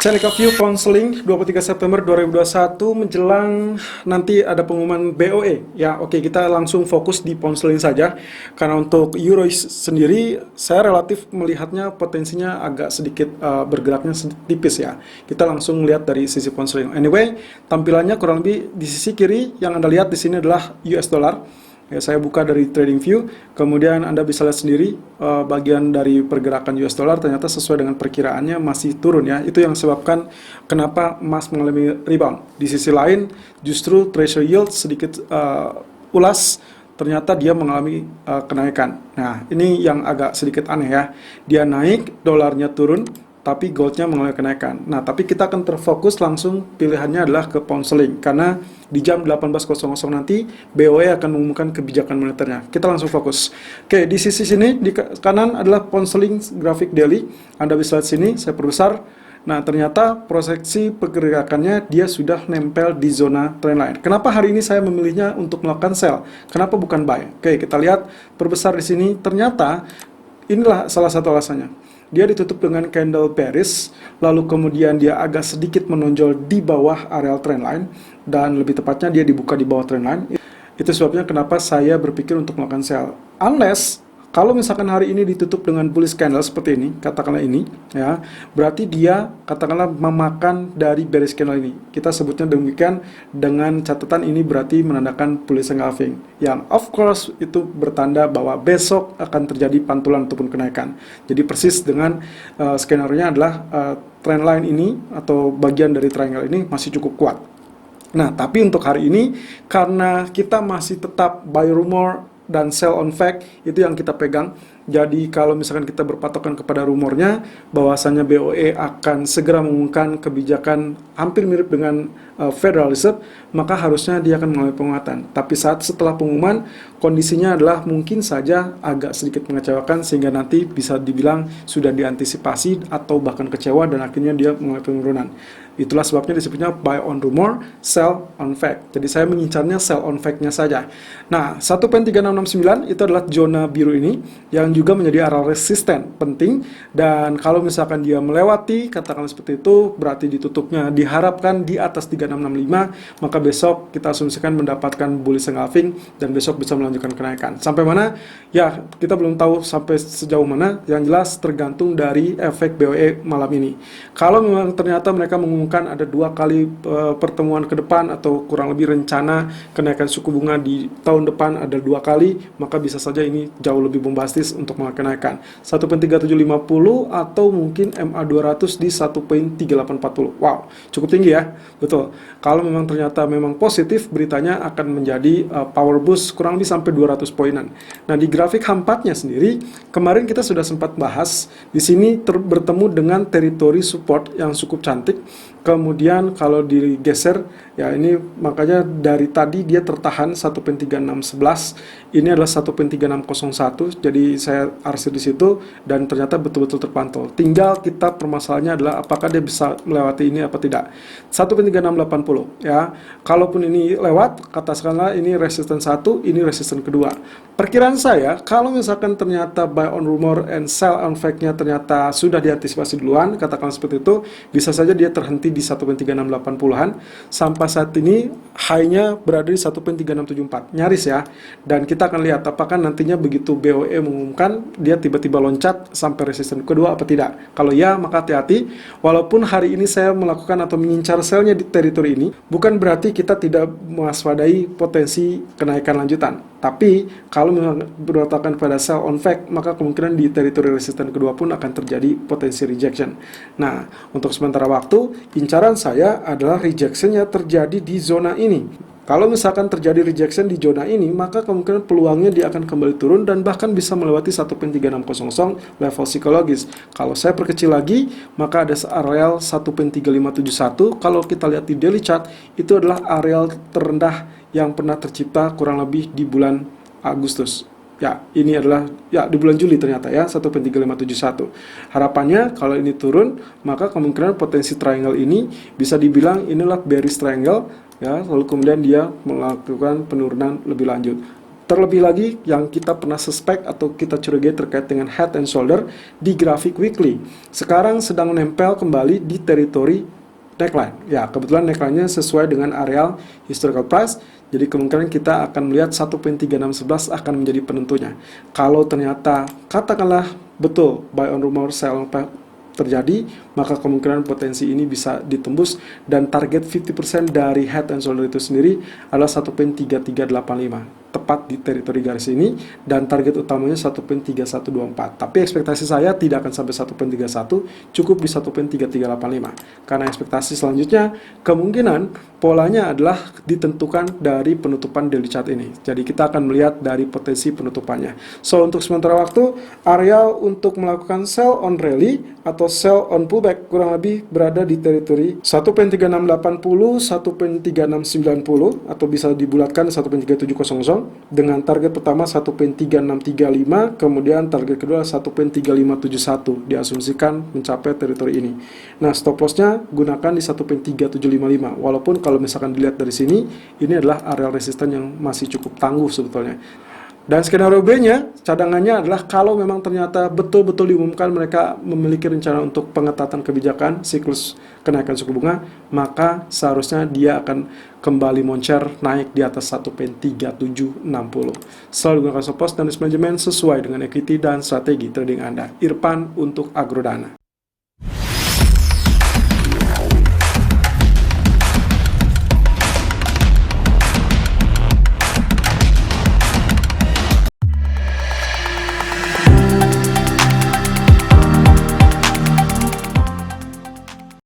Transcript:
Seneca View Counseling 23 September 2021 menjelang nanti ada pengumuman BOE. Ya, oke, kita langsung fokus di counseling saja. Karena untuk Euro sendiri saya relatif melihatnya potensinya agak sedikit bergeraknya tipis ya. Kita langsung lihat dari sisi counseling. Anyway, tampilannya kurang lebih di sisi kiri yang Anda lihat di sini adalah US dollar. Ya, saya buka dari trading view, kemudian Anda bisa lihat sendiri bagian dari pergerakan US dollar ternyata sesuai dengan perkiraannya masih turun ya. Itu yang sebabkan kenapa emas mengalami rebound. Di sisi lain, justru treasury yield sedikit ulas, ternyata dia mengalami kenaikan. Nah, ini yang agak sedikit aneh ya. Dia naik, dolarnya turun, tapi goldnya mengalami kenaikan. Nah, tapi kita akan terfokus langsung pilihannya adalah ke pound sterling karena di jam 18.00 nanti BOE akan mengumumkan kebijakan moneternya. Kita langsung fokus. Oke, di sisi sini di kanan adalah pound sterling grafik daily. Anda bisa lihat sini, saya perbesar. Nah, ternyata proyeksi pergerakannya dia sudah nempel di zona trendline. Kenapa hari ini saya memilihnya untuk melakukan sell? Kenapa bukan buy? Oke, kita lihat perbesar di sini. Ternyata inilah salah satu alasannya. Dia ditutup dengan candle bearish, lalu kemudian dia agak sedikit menonjol di bawah areal trendline, dan lebih tepatnya dia dibuka di bawah trendline. Itu sebabnya kenapa saya berpikir untuk melakukan sell. Unless kalau misalkan hari ini ditutup dengan bullish candle seperti ini, katakanlah ini, ya, berarti dia katakanlah memakan dari bearish candle ini. Kita sebutnya demikian dengan catatan ini berarti menandakan bullish engulfing. Yang of course itu bertanda bahwa besok akan terjadi pantulan ataupun kenaikan. Jadi persis dengan skenario-nya adalah trendline ini atau bagian dari triangle ini masih cukup kuat. Nah, tapi untuk hari ini karena kita masih tetap buy rumor dan sell on fact, itu yang kita pegang. Jadi kalau misalkan kita berpatokan kepada rumornya bahwasannya BOE akan segera mengumumkan kebijakan hampir mirip dengan Federal Reserve, maka harusnya dia akan mengalami penguatan. Tapi saat setelah pengumuman, kondisinya adalah mungkin saja agak sedikit mengecewakan sehingga nanti bisa dibilang sudah diantisipasi atau bahkan kecewa dan akhirnya dia mengalami penurunan. Itulah sebabnya disebutnya buy on rumor, sell on fact. Jadi saya mengincarnya sell on fact-nya saja. Nah, 1.3669 itu adalah zona biru ini yang juga menjadi area resisten penting, dan kalau misalkan dia melewati katakanlah seperti itu berarti ditutupnya diharapkan di atas 3665, maka besok kita asumsikan mendapatkan bullish engulfing dan besok bisa melanjutkan kenaikan. Sampai mana? Ya, kita belum tahu sampai sejauh mana, yang jelas tergantung dari efek BOE malam ini. Kalau memang ternyata mereka mengumumkan ada 2 kali pertemuan ke depan atau kurang lebih rencana kenaikan suku bunga di tahun depan ada 2 kali, maka bisa saja ini jauh lebih bombastis untuk kenaikan 1.3750 atau mungkin MA200 di 1.3840. Wow, cukup tinggi ya. Betul. Kalau memang ternyata memang positif, beritanya akan menjadi power boost kurang lebih sampai 200 poinan. Nah, di grafik H4-nya sendiri, kemarin kita sudah sempat bahas, di sini bertemu dengan teritori support yang cukup cantik. Kemudian kalau digeser, ya ini makanya dari tadi dia tertahan 1.3611, ini adalah 1.3601, jadi saya arsir di situ dan ternyata betul-betul terpantau. Tinggal kita permasalahannya adalah apakah dia bisa melewati ini apa tidak. 1.3680 ya. Kalaupun ini lewat, katakanlah ini resisten 1, ini resisten kedua. Perkiraan saya kalau misalkan ternyata buy on rumor and sell on fact-nya ternyata sudah diantisipasi duluan, katakanlah seperti itu, bisa saja dia terhenti di 1.3680-an. Sampai saat ini high-nya berada di 1.3674, nyaris ya. Dan kita akan lihat apakah nantinya begitu BOE mengumumkan dia tiba-tiba loncat sampai resisten kedua apa tidak. Kalau ya, maka hati-hati. Walaupun hari ini saya melakukan atau mengincar selnya di teritori ini, bukan berarti kita tidak mewaspadai potensi kenaikan lanjutan. Tapi kalau memang berdasarkan pada sell on fact, maka kemungkinan di teritori resisten kedua pun akan terjadi potensi rejection. Nah, untuk sementara waktu, incaran saya adalah rejectionnya terjadi di zona ini. Kalau misalkan terjadi rejection di zona ini, maka kemungkinan peluangnya dia akan kembali turun dan bahkan bisa melewati 1.3600 level psikologis. Kalau saya perkecil lagi, maka ada areal 1.3571. Kalau kita lihat di daily chart, itu adalah areal terendah yang pernah tercipta kurang lebih di bulan Agustus. Ya, ini adalah ya di bulan Juli ternyata ya 1.3571. Harapannya kalau ini turun, maka kemungkinan potensi triangle ini bisa dibilang inilah bearish triangle ya, lalu kemudian dia melakukan penurunan lebih lanjut. Terlebih lagi yang kita pernah suspek atau kita curigai terkait dengan head and shoulder di grafik weekly. Sekarang sedang nempel kembali di teritori neckline. Ya, kebetulan neckline-nya sesuai dengan areal historical price. Jadi kemungkinan kita akan melihat 1.3611 akan menjadi penentunya. Kalau ternyata katakanlah betul buy on rumor, sell on terjadi, maka kemungkinan potensi ini bisa ditembus dan target 50% dari head and shoulder itu sendiri adalah 1.3385. Tepat di teritori garis ini, dan target utamanya 1.3124. Tapi ekspektasi saya tidak akan sampai 1.31, cukup di 1.3385. Karena ekspektasi selanjutnya kemungkinan polanya adalah ditentukan dari penutupan daily chart ini. Jadi kita akan melihat dari potensi penutupannya. So untuk sementara waktu, areal untuk melakukan sell on rally atau sell on pullback kurang lebih berada di teritori 1.3680, 1.3690 atau bisa dibulatkan 1.3700 dengan target pertama 1.3635, kemudian target kedua 1.3571 diasumsikan mencapai teritori ini. Nah, stop lossnya gunakan di 1.3755. Walaupun kalau misalkan dilihat dari sini, ini adalah area resisten yang masih cukup tangguh sebetulnya. Dan skenario B-nya, cadangannya adalah kalau memang ternyata betul-betul diumumkan mereka memiliki rencana untuk pengetatan kebijakan, siklus kenaikan suku bunga, maka seharusnya dia akan kembali moncer naik di atas 1.3760. Selalu gunakan stop loss dan risk management sesuai dengan equity dan strategi trading Anda. Irfan untuk Agrodana.